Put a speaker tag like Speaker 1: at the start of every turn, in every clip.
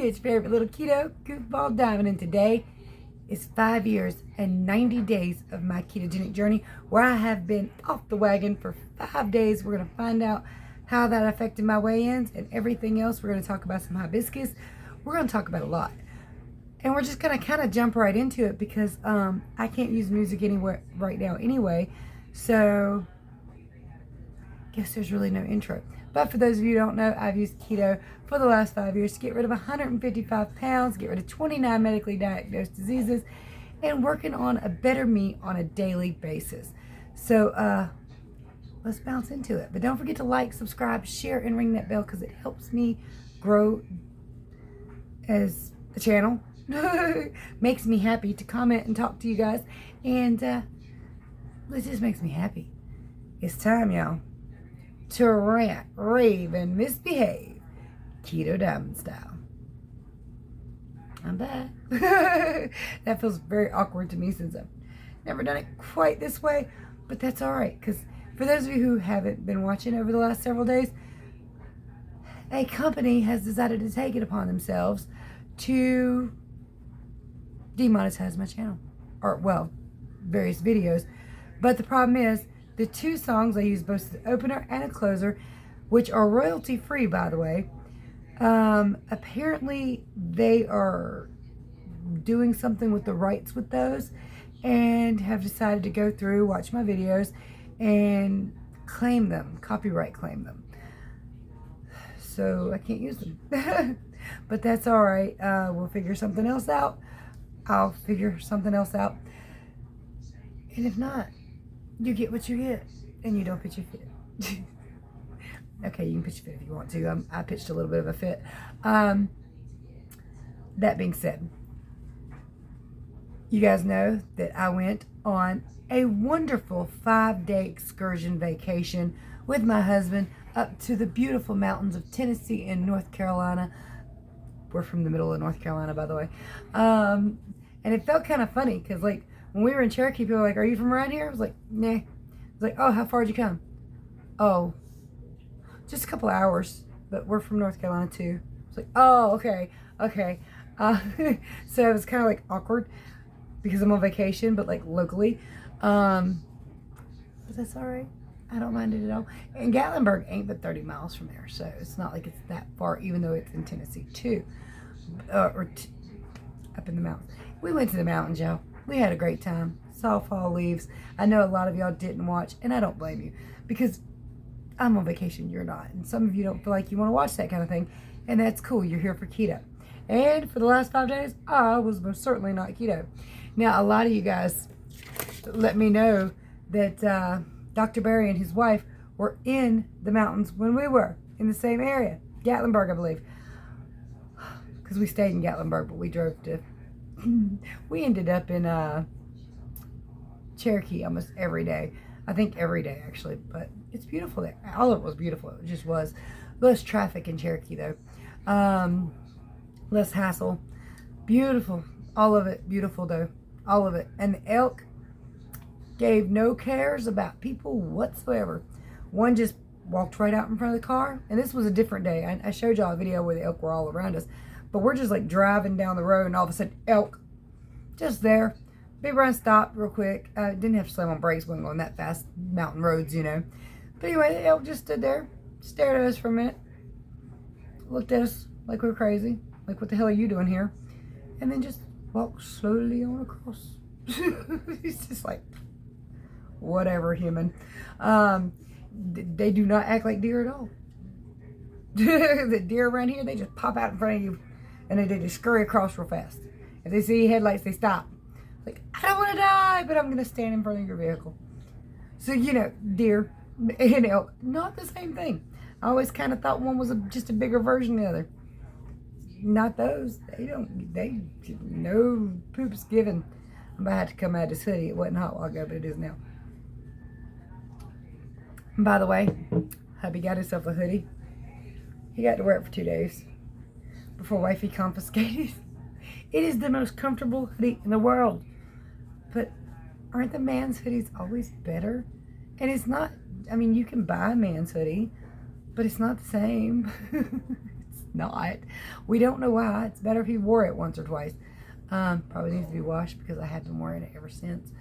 Speaker 1: It's your favorite little keto goofball Diamond, and today is 5 years and 90 days of my ketogenic journey, where I have been off the wagon for 5 days. We're going to find out how that affected my weigh-ins and everything else. We're going to talk about some hibiscus. We're going to talk about a lot. And we're just going to kind of jump right into it because I can't use music anywhere right now anyway. So I guess there's really no intro. But for those of you who don't know, I've used keto for the last 5 years to get rid of 155 pounds, get rid of 29 medically diagnosed diseases, and working on a better me on a daily basis. So let's bounce into it. But don't forget to like, subscribe, share, and ring that bell because it helps me grow as a channel. Makes me happy to comment and talk to you guys. And it just makes me happy. It's time, y'all, to rant, rave, and misbehave, Keto Diamond style. I'm back. That feels very awkward to me since I've never done it quite this way, but that's all right, because for those of you who haven't been watching over the last several days, a company has decided to take it upon themselves to demonetize my channel, or, well, various videos. But the problem is, the two songs I use, both the opener and a closer, which are royalty free, by the way, apparently they are doing something with the rights with those and have decided to go through, watch my videos, and claim them, copyright claim them. So I can't use them. But that's all right. We'll figure something else out. I'll figure something else out. And if not, you get what you get, and you don't pitch your fit. Okay, you can pitch your fit if you want to. I pitched a little bit of a fit. That being said, you guys know that I went on a wonderful 5-day excursion vacation with my husband up to the beautiful mountains of Tennessee and North Carolina. We're from the middle of North Carolina, by the way. And it felt kind of funny because, like, when we were in Cherokee, people were like, "Are you from around here?" I was like, "Nah." I was like, "Oh, how far did you come?" "Oh, just a couple hours, but we're from North Carolina too." I was like, "Oh, okay." So it was kind of like awkward because I'm on vacation, but like locally. But that's all right. I don't mind it at all. And Gatlinburg ain't but 30 miles from there, so it's not like it's that far, even though it's in Tennessee too, up in the mountains. We went to the mountains, y'all. We had a great time. Saw fall leaves. I know a lot of y'all didn't watch, and I don't blame you because I'm on vacation. You're not. And some of you don't feel like you want to watch that kind of thing, and that's cool. You're here for keto. And for the last 5 days, I was most certainly not keto. Now, a lot of you guys let me know that Dr. Barry and his wife were in the mountains when we were in the same area. Gatlinburg, I believe. Because we stayed in Gatlinburg, but we drove to... we ended up in Cherokee almost every day. I think every day, actually. But it's beautiful there. All of it was beautiful. It just was. Less traffic in Cherokee, though. Less hassle. Beautiful. All of it. Beautiful, though. All of it. And the elk gave no cares about people whatsoever. One just walked right out in front of the car. And this was a different day. I showed y'all a video where the elk were all around us. But we're just like driving down the road, and all of a sudden, elk, just there. Big run, stopped real quick. Didn't have to slam on brakes, wasn't going that fast, mountain roads, you know. But anyway, the elk just stood there, stared at us for a minute, looked at us like we were crazy, like, what the hell are you doing here? And then just walked slowly on across. He's just like, whatever, human. They do not act like deer at all. The deer around here, they just pop out in front of you. And they just scurry across real fast. If they see headlights, they stop. Like, I don't want to die, but I'm going to stand in front of your vehicle. So, you know, deer and elk, not the same thing. I always kind of thought one was just a bigger version of the other. Not those. They no poops given. I'm about to come out of this hoodie. It wasn't hot a while ago, but it is now. And by the way, hubby got himself a hoodie. He got to wear it for 2 days before wifey confiscated. It is the most comfortable hoodie in the world. But aren't the man's hoodies always better? And it's not, I mean, you can buy a man's hoodie, but it's not the same. not. We don't know why. It's better if he wore it once or twice. Probably needs to be washed because I have been wearing it ever since.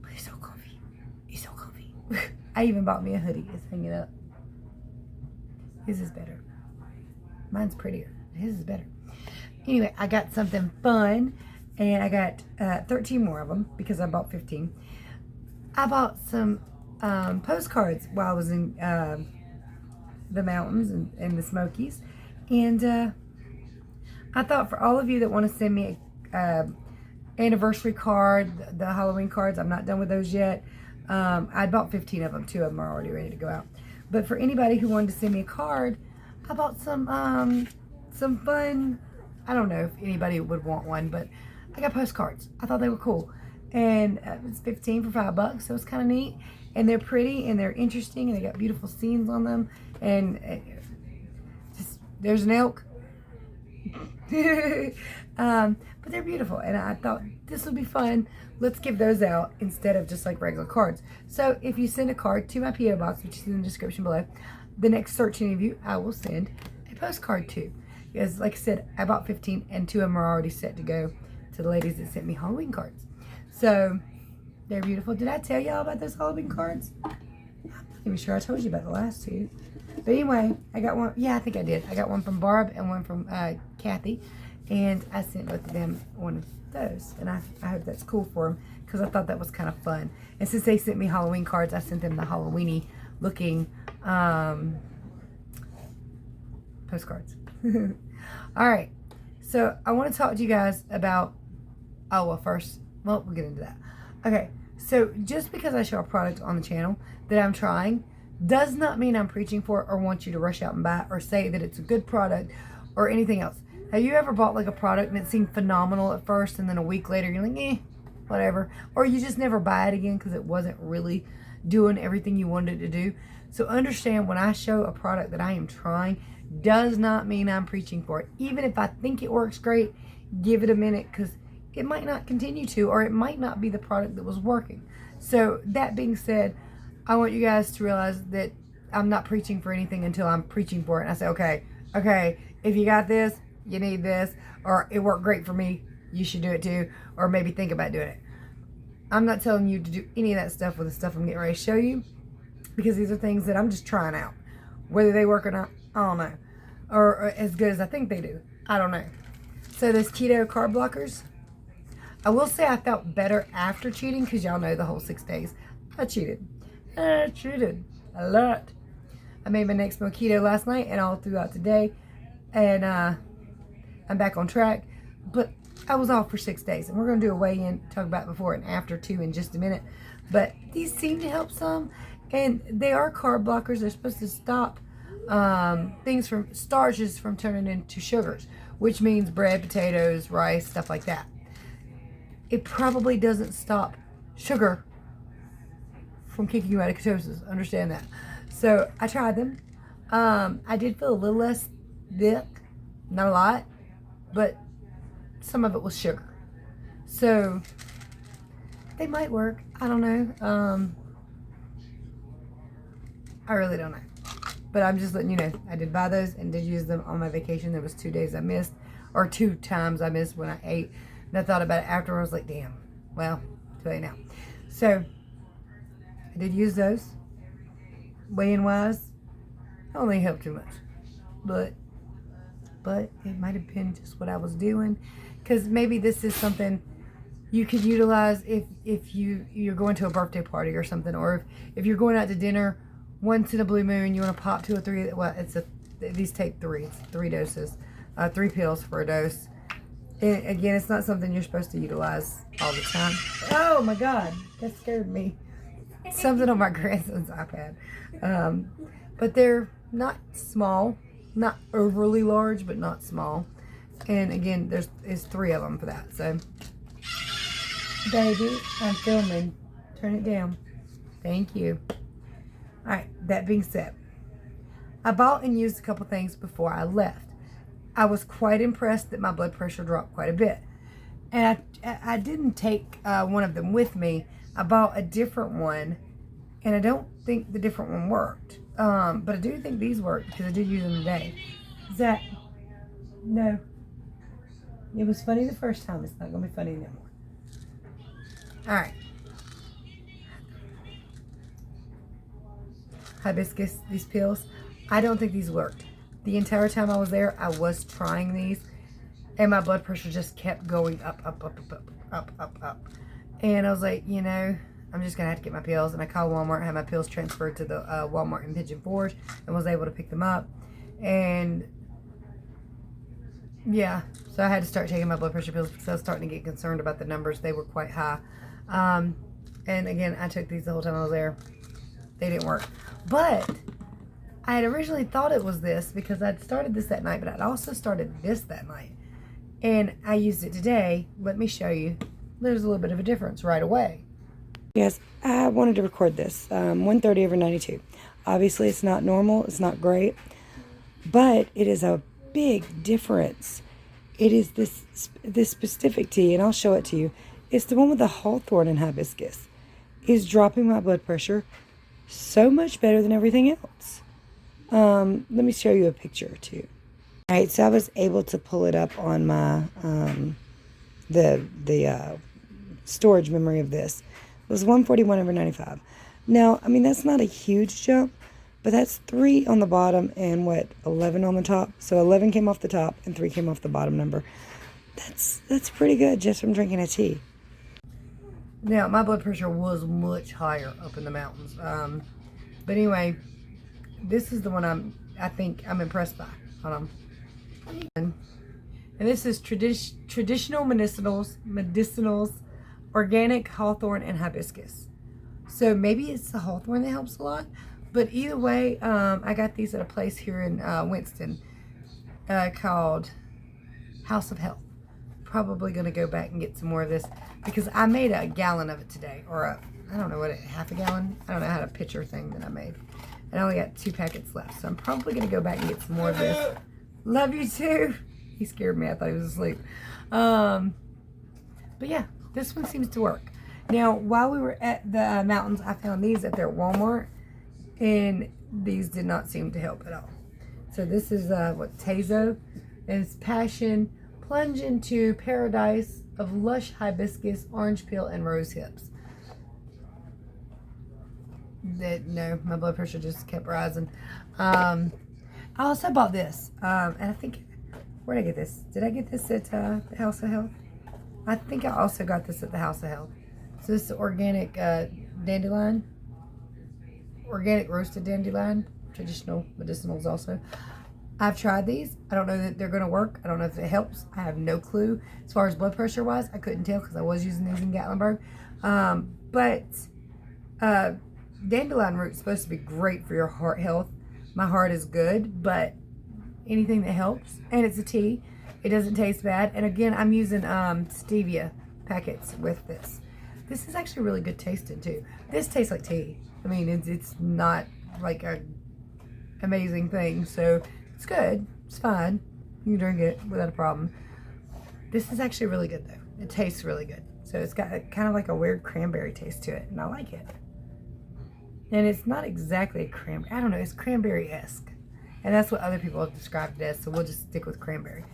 Speaker 1: But he's so comfy. He's so comfy. I even bought me a hoodie. It's hanging up. His is better. Mine's prettier. His is better. Anyway, I got something fun. And I got 13 more of them because I bought 15. I bought some postcards while I was in the mountains and the Smokies. And I thought for all of you that want to send me a anniversary card, the Halloween cards, I'm not done with those yet. I bought 15 of them. 2 of them are already ready to go out. But for anybody who wanted to send me a card, I bought some fun, I don't know if anybody would want one, but I got postcards. I thought they were cool. And it's 15 for $5, so it's kind of neat. And they're pretty and they're interesting and they got beautiful scenes on them. And just, there's an elk. But they're beautiful. And I thought this would be fun. Let's give those out instead of just like regular cards. So if you send a card to my P.O. box, which is in the description below, the next 13 of you, I will send a postcard to. Because like I said, I bought 15 and 2 of them are already set to go to the ladies that sent me Halloween cards. So they're beautiful. Did I tell y'all about those Halloween cards? I'm not even sure I told you about the last 2. But anyway, I got one. Yeah, I think I did. I got one from Barb and one from Kathy. And I sent both of them one of those. And I hope that's cool for them because I thought that was kind of fun. And since they sent me Halloween cards, I sent them the Halloween-y looking postcards. All right. So I want to talk to you guys about, we'll get into that. Okay. So just because I show a product on the channel that I'm trying does not mean I'm preaching for it or want you to rush out and buy it or say that it's a good product or anything else. Have you ever bought like a product and it seemed phenomenal at first and then a week later you're like, whatever. Or you just never buy it again because it wasn't really doing everything you wanted it to do. So understand when I show a product that I am trying does not mean I'm preaching for it. Even if I think it works great, give it a minute because it might not continue to, or it might not be the product that was working. So that being said, I want you guys to realize that I'm not preaching for anything until I'm preaching for it. And I say, okay, if you got this, you need this, or it worked great for me, you should do it too, or maybe think about doing it. I'm not telling you to do any of that stuff with the stuff I'm getting ready to show you because these are things that I'm just trying out. Whether they work or not, I don't know. Or as good as I think they do. I don't know. So those keto carb blockers, I will say I felt better after cheating because y'all know the whole 6 days. I cheated. I cheated a lot. I made my next meal keto last night and all throughout today. And I'm back on track. But I was off for 6 days. And we're going to do a weigh-in, talk about before and after too in just a minute. But these seem to help some. And they are carb blockers. They're supposed to stop things from starches from turning into sugars, which means bread, potatoes, rice, stuff like that. It probably doesn't stop sugar from kicking you out of ketosis. Understand that. So I tried them. I did feel a little less thick, not a lot, but some of it was sugar. So they might work. I don't know. I really don't know. But I'm just letting you know, I did buy those and did use them on my vacation. There was 2 days I missed, or 2 times I missed when I ate. And I thought about it after. I was like, damn, well, too late now. So I did use those. Weighing wise, only helped too much. But it might have been just what I was doing. Because maybe this is something you could utilize if you're going to a birthday party or something. Or if you're going out to dinner once in a blue moon, you want to pop 2 or 3. Well, these take 3. It's 3 doses. 3 pills for a dose. And again, it's not something you're supposed to utilize all the time. Oh my God, that scared me. Something on my grandson's iPad. But they're not small, not overly large, but not small. And again, there's 3 of them for that. So, baby, I'm filming. Turn it down. Thank you. All right, that being said, I bought and used a couple things before I left. I was quite impressed that my blood pressure dropped quite a bit. And I didn't take one of them with me. I bought a different one, and I don't think the different one worked. But I do think these worked because I did use them today. Zach, no. It was funny the first time. It's not going to be funny anymore. All right. Hibiscus, these pills. I don't think these worked. The entire time I was there, I was trying these, and my blood pressure just kept going up. And I was like, you know, I'm just going to have to get my pills. And I called Walmart, had my pills transferred to the Walmart in Pigeon Forge, and was able to pick them up. And yeah, so I had to start taking my blood pressure pills because I was starting to get concerned about the numbers. They were quite high. And again, I took these the whole time I was there. They didn't work. But I had originally thought it was this because I'd started this that night, but I'd also started this that night. And I used it today. Let me show you. There's a little bit of a difference right away. Yes, I wanted to record this. 130/92. Obviously, it's not normal. It's not great. But it is a big difference. It is this specific tea, and I'll show it to you. It's the one with the hawthorn and hibiscus. Is dropping my blood pressure so much better than everything else. Let me show you a picture or two. All right, so I was able to pull it up on my the storage memory of this. It was 141/95. Now, I mean, that's not a huge jump, but that's 3 on the bottom and 11 on the top. So 11 came off the top and 3 came off the bottom number. That's pretty good just from drinking a tea. Now, my blood pressure was much higher up in the mountains. But anyway, this is the one I think I'm impressed by. Hold on. And this is traditional medicinals, organic hawthorn and hibiscus. So maybe it's the hawthorn that helps a lot. But either way, I got these at a place here in Winston called House of Health. Probably going to go back and get some more of this because I made a gallon of it today, or I don't know what, half a gallon. I don't know how to picture thing that I made. And I only got 2 packets left, so I'm probably going to go back and get some more of this. Love you too. He scared me. I thought he was asleep. But yeah, this one seems to work. Now, while we were at the mountains, I found these at their Walmart, and these did not seem to help at all. So this is what Tazo is passion. Plunge into paradise of lush hibiscus, orange peel, and rose hips. No, my blood pressure just kept rising. I also bought this, and I think, where did I get this? Did I get this at the House of Health? I think I also got this at the House of Health. So this is organic dandelion, organic roasted dandelion, traditional medicinals also. I've tried these. I don't know that they're going to work. I don't know if it helps. I have no clue. As far as blood pressure wise, I couldn't tell because I was using these in Gatlinburg. But dandelion root is supposed to be great for your heart health. My heart is good, but anything that helps. And it's a tea. It doesn't taste bad. And again, I'm using stevia packets with this. This is actually really good tasting too. This tastes like tea. I mean, it's not like a amazing thing. So it's good. It's fine. You can drink it without a problem. This is actually really good though. It tastes really good. So it's got kind of like a weird cranberry taste to it, and I like it. And it's not exactly a cranberry. I don't know. It's cranberry-esque. And that's what other people have described it as, so we'll just stick with cranberry.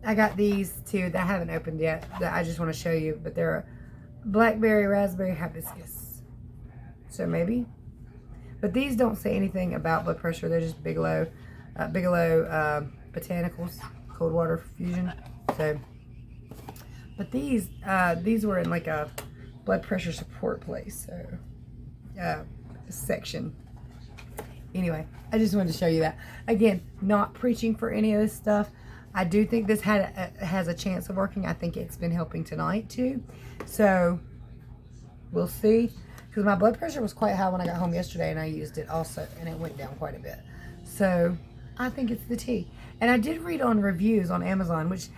Speaker 1: I got these two that I haven't opened yet that I just want to show you, but they're blackberry, raspberry, hibiscus. So maybe. But these don't say anything about blood pressure. They're just Bigelow botanicals, cold water fusion. So, but these were in like a blood pressure support place. So, section. Anyway, I just wanted to show you that. Again, not preaching for any of this stuff. I do think this has a chance of working. I think it's been helping tonight too. So we'll see. Because my blood pressure was quite high when I got home yesterday, and I used it also, and it went down quite a bit. So I think it's the tea. And I did read on reviews on Amazon, which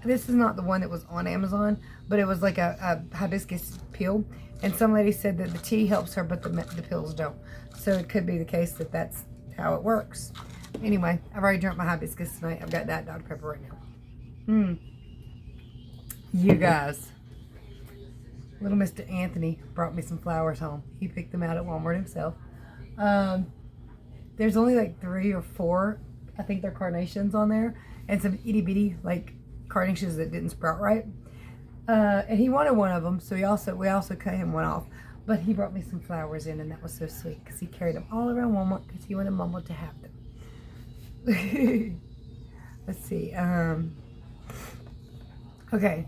Speaker 1: this is not the one that was on Amazon, but it was like a hibiscus pill. And some lady said that the tea helps her, but the pills don't. So it could be the case that that's how it works. Anyway, I've already drunk my hibiscus tonight. I've got that Dr. Pepper right now. You guys. Little Mr. Anthony brought me some flowers home. He picked them out at Walmart himself. There's only like 3 or 4 I think they're carnations on there, and some itty bitty like carnations that didn't sprout right. And he wanted one of them, so we also cut him one off. But he brought me some flowers in, and that was so sweet because he carried them all around Walmart because he wanted Mama to have them. Let's see. Okay.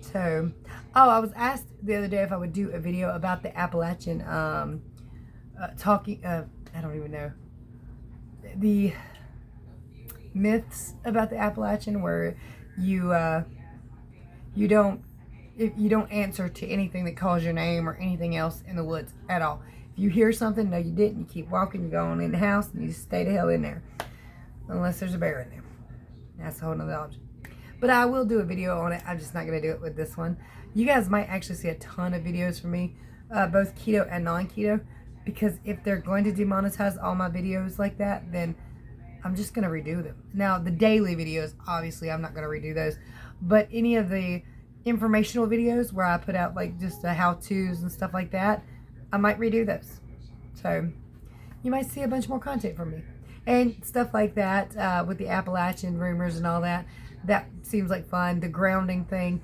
Speaker 1: So, I was asked the other day if I would do a video about the Appalachian talking. I don't even know the myths about the Appalachian, where you don't answer to anything that calls your name or anything else in the woods at all. If you hear something, no, you didn't. You keep walking. You go on in the house, and you just stay the hell in there, unless there's a bear in there. That's a whole nother object. But I will do a video on it. I'm just not going to do it with this one. You guys might actually see a ton of videos from me, both keto and non-keto, because if they're going to demonetize all my videos like that, then I'm just going to redo them. Now, the daily videos, obviously, I'm not going to redo those. But any of the informational videos where I put out like just the how-tos and stuff like that, I might redo those. So you might see a bunch more content from me. And stuff like that with the Appalachian rumors and all that. That seems like fun. The grounding thing,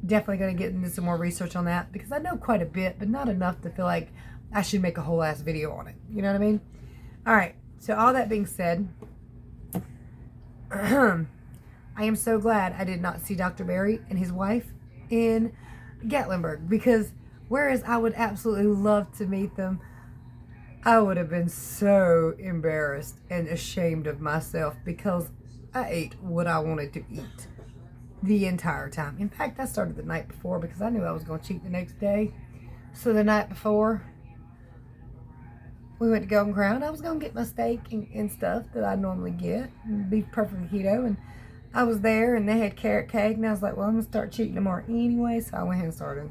Speaker 1: definitely going to get into some more research on that because I know quite a bit, but not enough to feel like I should make a whole ass video on it. You know what I mean? All right. So all that being said, I am so glad I did not see Dr. Barry and his wife in Gatlinburg, because whereas I would absolutely love to meet them, I would have been so embarrassed and ashamed of myself because I ate what I wanted to eat the entire time. In fact, I started the night before because I knew I was going to cheat the next day. So the night before we went to Golden Crown, I was going to get my steak and stuff that I normally get and be perfectly keto. And I was there and they had carrot cake and I was like, well, I'm going to start cheating tomorrow anyway. So I went ahead and started.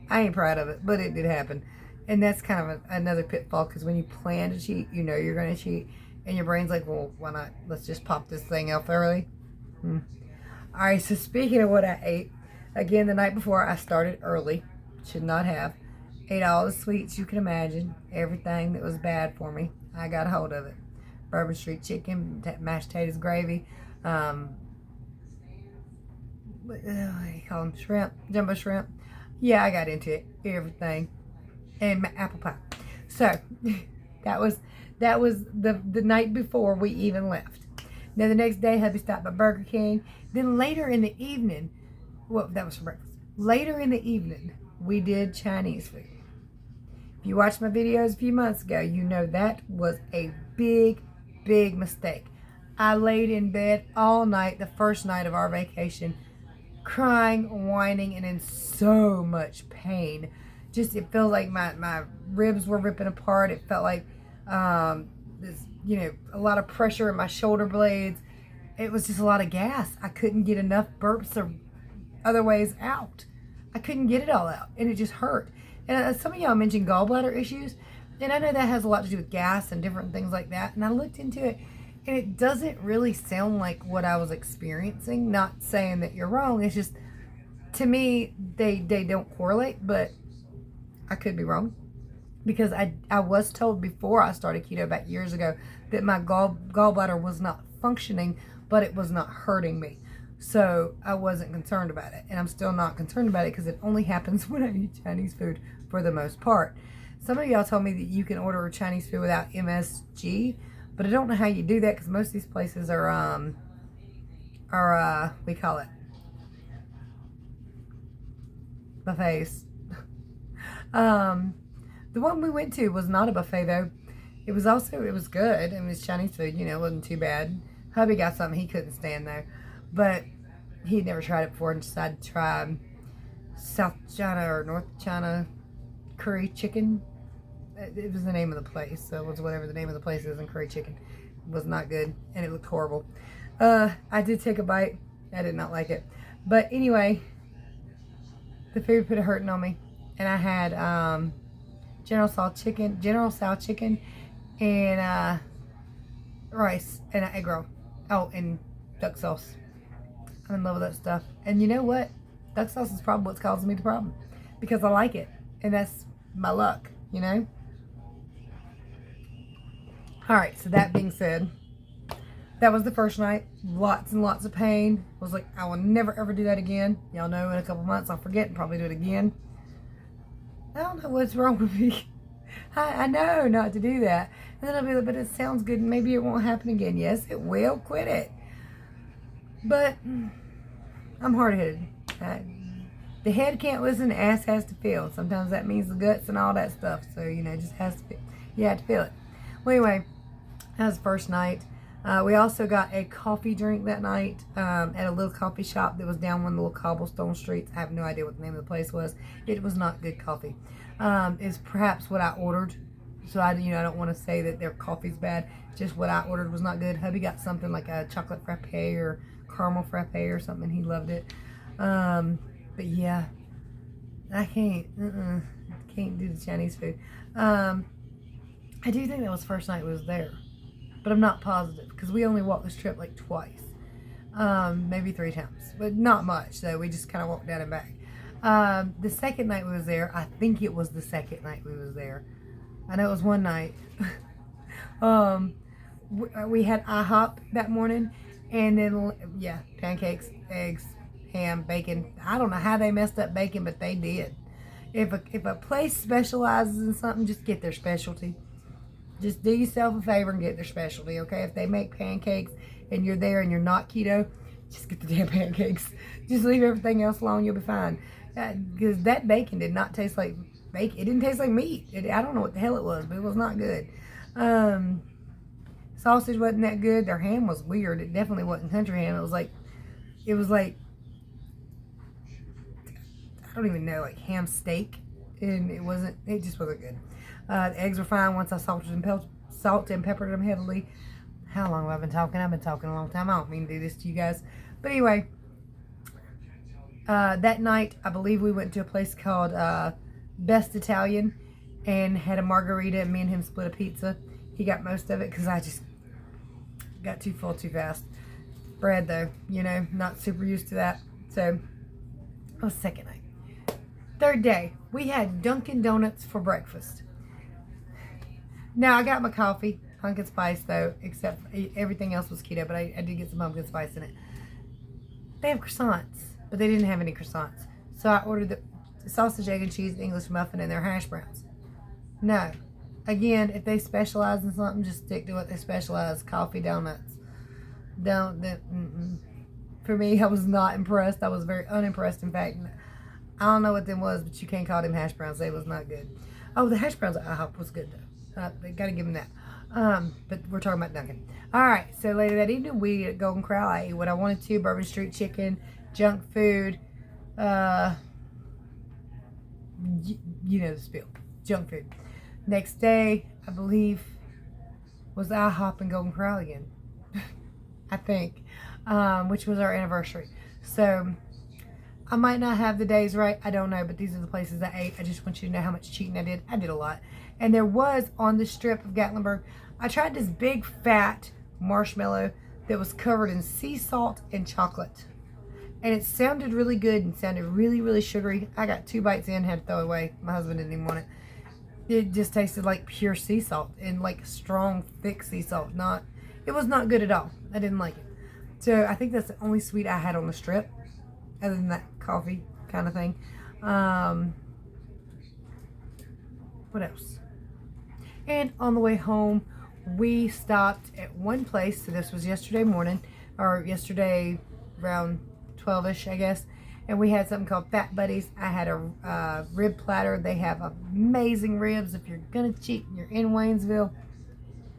Speaker 1: I ain't proud of it, but it did happen. And that's kind of another pitfall because when you plan to cheat, you know you're going to cheat. And your brain's like, well, why not? Let's just pop this thing off early. All right, so speaking of what I ate, again, the night before I started early. Should not have. Ate all the sweets you can imagine. Everything that was bad for me. I got a hold of it. Bourbon Street chicken, mashed potatoes, gravy. What do you call them? Shrimp, jumbo shrimp. Yeah, I got into it. Everything. And apple pie. So, that was the night before we even left. Now the next day, hubby stopped by Burger King. Then later in the evening, well, that was for breakfast. Later in the evening, we did Chinese food. If you watched my videos a few months ago, you know that was a big, big mistake. I laid in bed all night, the first night of our vacation, crying, whining, and in so much pain. Just, it felt like my ribs were ripping apart. It felt like this, a lot of pressure in my shoulder blades. It was just a lot of gas. I couldn't get enough burps or other ways out. I couldn't get it all out, and it just hurt. And some of y'all mentioned gallbladder issues, and I know that has a lot to do with gas and different things like that. And I looked into it, and it doesn't really sound like what I was experiencing. Not saying that you're wrong. It's just, to me, they don't correlate, but I could be wrong. Because I was told before I started keto back years ago that my gallbladder was not functioning, but it was not hurting me. So I wasn't concerned about it. And I'm still not concerned about it because it only happens when I eat Chinese food for the most part. Some of y'all told me that you can order Chinese food without MSG, but I don't know how you do that because most of these places are we call it buffets. The one we went to was not a buffet though. It was good. I mean, it was Chinese food, it wasn't too bad. Hubby got something he couldn't stand though. But he'd never tried it before and decided to try South China or North China curry chicken. It was the name of the place. So it was whatever the name of the place is in curry chicken. It was not good and it looked horrible. I did take a bite. I did not like it. But anyway, the food put a hurting on me. And I had General Tso chicken, and rice and an egg roll. Oh, and duck sauce. I'm in love with that stuff. And you know what? Duck sauce is probably what's causing me the problem because I like it, and that's my luck. All right. So that being said, That was the first night. Lots and lots of pain. I was like, I will never ever do that again. Y'all know in a couple months I'll forget and probably do it again. I don't know what's wrong with me. I know not to do that. And then I'll be like, but it sounds good. Maybe it won't happen again. Yes, it will. Quit it. But I'm hard-headed. The head can't listen. The ass has to feel. Sometimes that means the guts and all that stuff. So, you know, it just has to feel. You have to feel it. Well, anyway, that was the first night. We also got a coffee drink that night at a little coffee shop that was down one of the little cobblestone streets. I have no idea what the name of the place was. It was not good coffee. It's perhaps what I ordered. So I don't want to say that their coffee's bad. Just what I ordered was not good. Hubby got something like a chocolate frappe or caramel frappe or something. He loved it. But yeah, I can't do the Chinese food. I do think that was the first night we was there, but I'm not positive because we only walked this trip like twice, maybe 3 times, but not much. So we just kind of walked down and back. The second night we was there, I think it was the second night we was there. I know it was one night. We had IHOP that morning, and then pancakes, eggs, ham, bacon. I don't know how they messed up bacon, but they did. If a place specializes in something, just get their specialty. Just do yourself a favor and get their specialty, okay? If they make pancakes and you're there and you're not keto, just get the damn pancakes. Just leave everything else alone, you'll be fine. Because that bacon did not taste like bacon. It didn't taste like meat. I don't know what the hell it was, but it was not good. Sausage wasn't that good. Their ham was weird. It definitely wasn't country ham. It was like I don't even know, like ham steak, and it just wasn't good. The eggs were fine once I salted and peppered them heavily. How long have I been talking? I've been talking a long time. I don't mean to do this to you guys. But anyway, that night, I believe we went to a place called Best Italian and had a margarita, and me and him split a pizza. He got most of it because I just got too full too fast. Bread, though, not super used to that. So, that was the second night. Third day, we had Dunkin' Donuts for breakfast. Now, I got my coffee, pumpkin spice, though, except everything else was keto, but I did get some pumpkin spice in it. They have croissants, but they didn't have any croissants. So I ordered the sausage, egg, and cheese English muffin and their hash browns. No. Again, if they specialize in something, just stick to what they specialize. Coffee, donuts. For me, I was not impressed. I was very unimpressed. In fact, I don't know what them was, but you can't call them hash browns. They was not good. Oh, the hash browns at IHOP was good, though. They got to give them that. But we're talking about Dunkin'. All right, so later that evening, we at Golden Corral, I ate what I wanted to. Bourbon Street chicken, junk food. You know the spiel. Junk food. Next day, I believe, was IHOP and Golden Corral again. I think. Which was our anniversary. So, I might not have the days right. I don't know. But these are the places I ate. I just want you to know how much cheating I did. I did a lot. And there was, on the strip of Gatlinburg, I tried this big, fat marshmallow that was covered in sea salt and chocolate. And it sounded really good and sounded really, really sugary. I got 2 bites in, had to throw it away. My husband didn't even want it. It just tasted like pure sea salt and like strong, thick sea salt. It was not good at all. I didn't like it. So I think that's the only sweet I had on the strip, other than that coffee kind of thing. What else? And on the way home, we stopped at one place. So this was yesterday morning, or yesterday around 12-ish, I guess. And we had something called Fat Buddies. I had a rib platter. They have amazing ribs. If you're going to cheat and you're in Waynesville,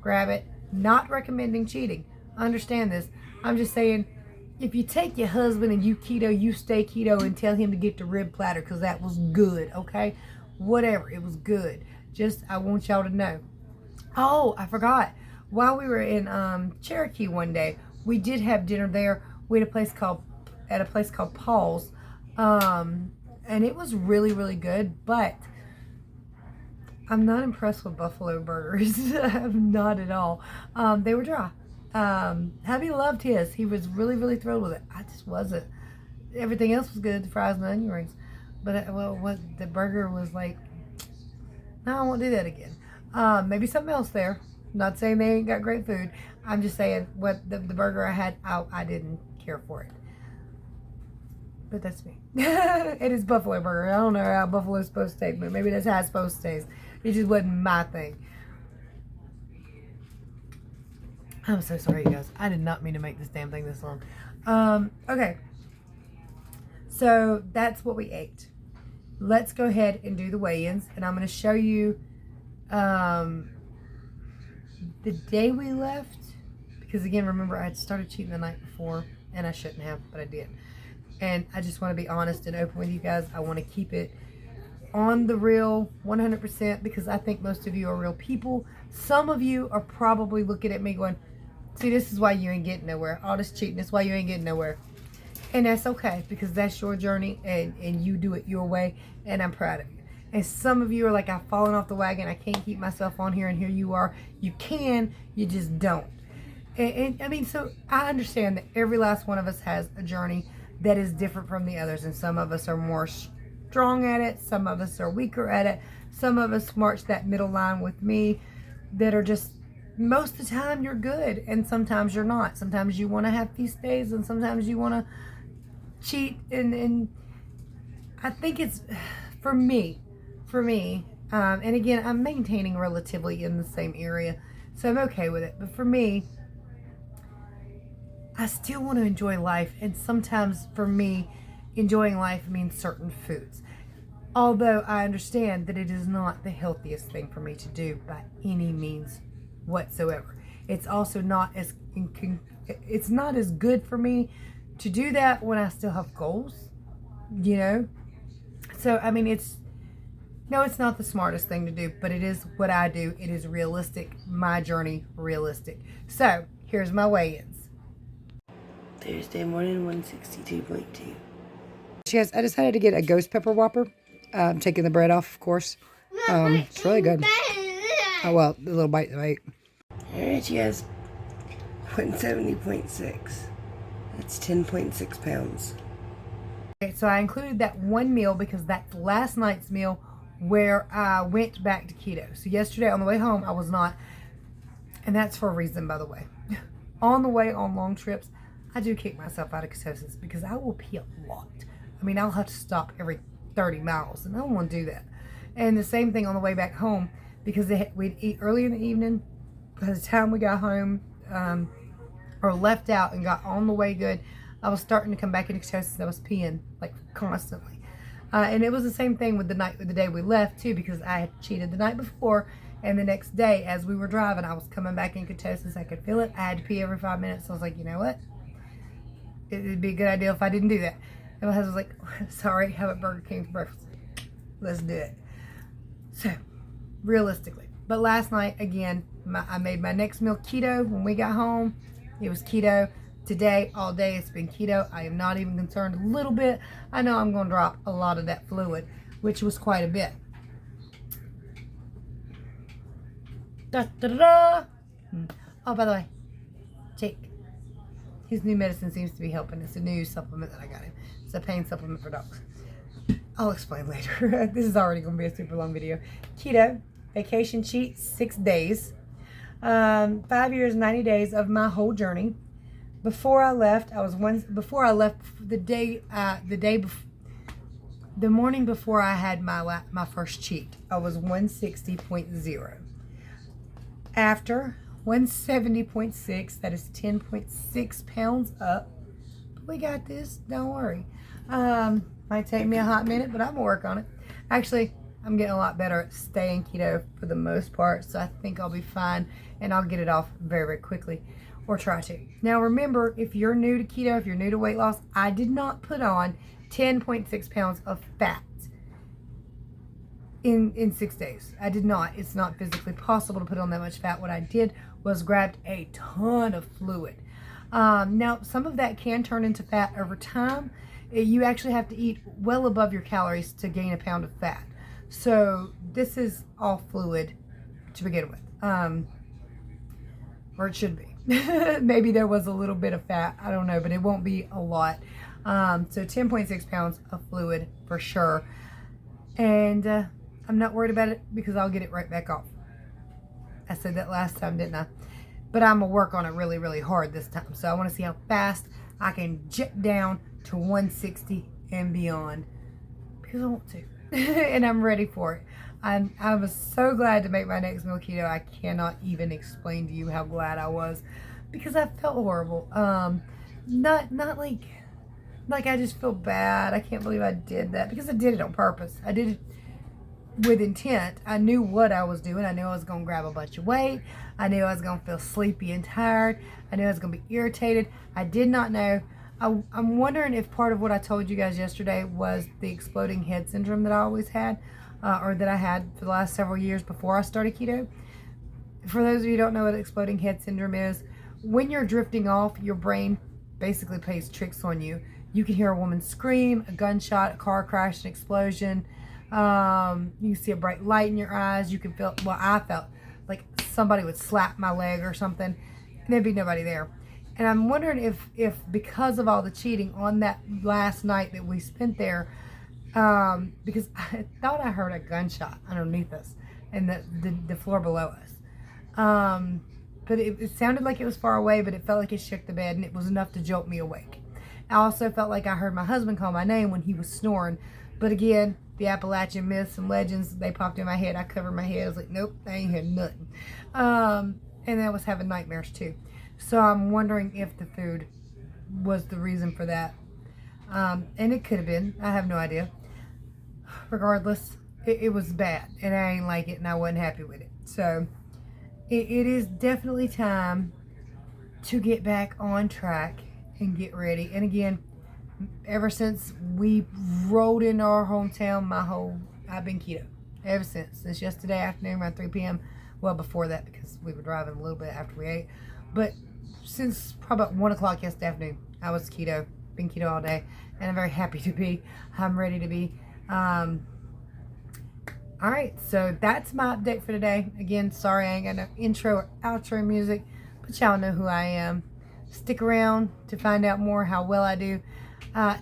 Speaker 1: grab it. Not recommending cheating. Understand this. I'm just saying, if you take your husband and you keto, you stay keto, and tell him to get the rib platter because that was good, okay? Whatever. It was good. Just, I want y'all to know. Oh, I forgot. While we were in Cherokee one day, we did have dinner there. We had at a place called Paul's. And it was really, really good, but I'm not impressed with buffalo burgers. I'm not at all. They were dry. Hubby loved his. He was really, really thrilled with it. I just wasn't. Everything else was good, the fries and the onion rings. But, the burger was like, no, I won't do that again. Maybe something else there. Not saying they ain't got great food. I'm just saying, what the burger I had, I didn't care for it. But that's me. It is buffalo burger. I don't know how buffalo's supposed to taste, but maybe that's how it's supposed to taste. It just wasn't my thing. I'm so sorry, you guys. I did not mean to make this damn thing this long. Okay. So that's what we ate. Let's go ahead and do the weigh-ins, and I'm going to show you the day we left, because again, remember, I had started cheating the night before, and I shouldn't have, but I did. And I just want to be honest and open with you guys. I want to keep it on the real 100%, because I think most of you are real people. Some of you are probably looking at me going, see, this is why you ain't getting nowhere. All this cheating, that's why you ain't getting nowhere. And that's okay, because that's your journey, and you do it your way, and I'm proud of you. And some of you are like, I've fallen off the wagon. I can't keep myself on here, and here you are. You can, you just don't. And I mean, so I understand that every last one of us has a journey that is different from the others, and some of us are more strong at it, some of us are weaker at it, some of us march that middle line with me that are just, most of the time you're good, and sometimes you're not. Sometimes you want to have feast days, and sometimes you want to cheat, and I think it's for me, and again, I'm maintaining relatively in the same area, so I'm okay with it. But for me, I still want to enjoy life, and sometimes for me, enjoying life means certain foods. Although I understand that it is not the healthiest thing for me to do by any means whatsoever. It's also not as good for me to do that when I still have goals, you know? So, I mean, it's not the smartest thing to do, but it is what I do. It is realistic, my journey realistic. So, here's my weigh-ins.
Speaker 2: Thursday morning, 162.2.
Speaker 1: Yes, I decided to get a ghost pepper whopper. I'm taking the bread off, of course. It's really good. Oh, well, the little bite that I ate.
Speaker 2: Alright, she has 170.6. That's 10.6 pounds.
Speaker 1: Okay, so I included that one meal because that's last night's meal where I went back to keto. So yesterday on the way home, I was not. And that's for a reason, by the way. On the way on long trips, I do kick myself out of ketosis because I will pee a lot. I mean, I'll have to stop every 30 miles, and I don't want to do that. And the same thing on the way back home, because we'd eat early in the evening. By the time we got home, or left out and got on the way good, I was starting to come back into ketosis. I was peeing like constantly. And it was the same thing with the day we left too, because I had cheated the night before, and the next day as we were driving, I was coming back in ketosis. I could feel it. I had to pee every 5 minutes. So I was like, you know what? It'd be a good idea if I didn't do that. And my husband was like, sorry, have a Burger King for breakfast. Let's do it. So, realistically. But last night, again, I made my next meal keto when we got home. It was keto. Today, all day, it's been keto. I am not even concerned a little bit. I know I'm going to drop a lot of that fluid, which was quite a bit. Oh, by the way, Jake, his new medicine seems to be helping. It's a new supplement that I got him. It's a pain supplement for dogs. I'll explain later. This is already going to be a super long video. Keto, vacation cheat, 6 days. 5 years, 90 days of my whole journey. Before I left, the morning before I had my first cheat, I was 160.0. After 170.6, that is 10.6 pounds up. But we got this, don't worry. Might take me a hot minute, but I'm gonna work on it. Actually, I'm getting a lot better at staying keto for the most part, so I think I'll be fine, and I'll get it off very, very quickly, or try to. Now remember, if you're new to keto, if you're new to weight loss, I did not put on 10.6 pounds of fat in 6 days. I did not. It's not physically possible to put on that much fat. What I did was grabbed a ton of fluid. Now, some of that can turn into fat over time. You actually have to eat well above your calories to gain a pound of fat. So this is all fluid to begin with, or it should be. Maybe there was a little bit of fat, I don't know, but it won't be a lot. So 10.6 pounds of fluid for sure. And I'm not worried about it because I'll get it right back off. I said that last time, didn't I? but I'm going to work on it really, really hard this time. So I want to see how fast I can jet down to 160 and beyond, because I want to. And I'm ready for it. I was so glad to make my next meal keto. I cannot even explain to you how glad I was, because I felt horrible. Not like I just feel bad. I can't believe I did that, because I did it on purpose. I did it with intent. I knew what I was doing. I knew I was going to grab a bunch of weight. I knew I was going to feel sleepy and tired. I knew I was going to be irritated. I did not know. I'm wondering if part of what I told you guys yesterday was the exploding head syndrome that I always had, or that I had for the last several years before I started keto. For those of you who don't know what exploding head syndrome is, when you're drifting off, your brain basically plays tricks on you. You can hear a woman scream, a gunshot, a car crash, an explosion. You can see a bright light in your eyes. You can feel, well, I felt like somebody would slap my leg or something, and there'd be nobody there. And I'm wondering if because of all the cheating on that last night that we spent there, because I thought I heard a gunshot underneath us and the floor below us. But it sounded like it was far away, but it felt like it shook the bed, and it was enough to jolt me awake. I also felt like I heard my husband call my name when he was snoring. But again, the Appalachian myths and legends, they popped in my head. I covered my head. I was like, nope, I ain't heard nothing. And I was having nightmares too. So I'm wondering if the food was the reason for that. And it could have been. I have no idea. Regardless, it was bad. And I ain't like it, and I wasn't happy with it. So it is definitely time to get back on track and get ready. And again, ever since we rolled into our hometown, I've been keto ever since yesterday afternoon around 3 p.m. Well, before that, because we were driving a little bit after we ate, but since probably about 1 o'clock yesterday afternoon, I was keto, been keto all day, and I'm very happy to be. I'm ready to be. All right, so that's my update for today. Again, sorry I ain't got no intro or outro music, but y'all know who I am. Stick around to find out more how well I do.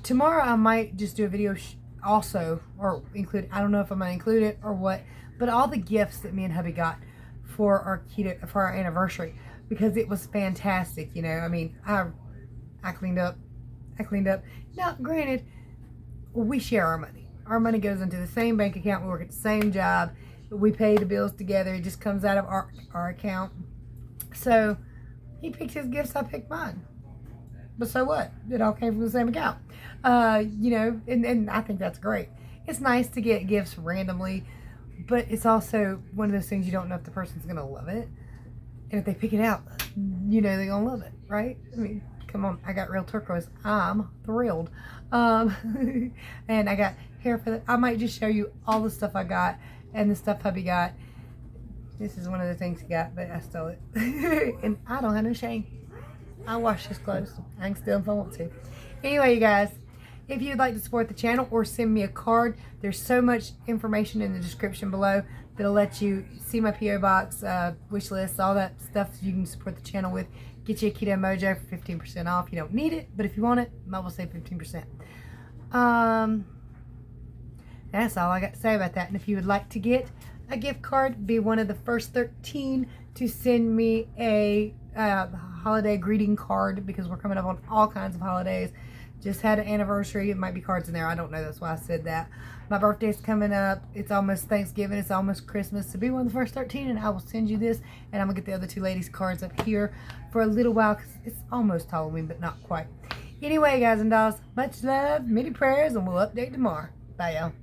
Speaker 1: Tomorrow I might just do a video also, or include, I don't know if I'm going to include it or what, but all the gifts that me and hubby got for our anniversary, because it was fantastic. You know, I mean, I cleaned up. Now, granted, we share our money. Our money goes into the same bank account. We work at the same job. We pay the bills together. It just comes out of our account. So he picked his gifts, I picked mine. But so what? It all came from the same account. You know, and I think that's great. It's nice to get gifts randomly, but it's also one of those things you don't know if the person's going to love it. And if they pick it out, you know they're going to love it, right? I mean, come on. I got real turquoise. I'm thrilled. And I got hair for that. I might just show you all the stuff I got and the stuff hubby got. This is one of the things he got, but I stole it. And I don't have no shame. I wash his clothes. I can steal if I want to. Anyway, you guys, if you'd like to support the channel or send me a card, there's so much information in the description below that'll let you see my P.O. box, wish list, all that stuff you can support the channel with. Get you a Keto Mojo for 15% off. You don't need it, but if you want it, I will say 15%. That's all I got to say about that. And if you would like to get a gift card, be one of the first 13 to send me a holiday greeting card, because we're coming up on all kinds of holidays. Just had an anniversary. It might be cards in there. I don't know. That's why I said that. My birthday's coming up. It's almost Thanksgiving. It's almost Christmas. So be one of the first 13, and I will send you this. And I'm going to get the other two ladies' cards up here for a little while, because it's almost Halloween, but not quite. Anyway, guys and dolls, much love, many prayers, and we'll update tomorrow. Bye, y'all.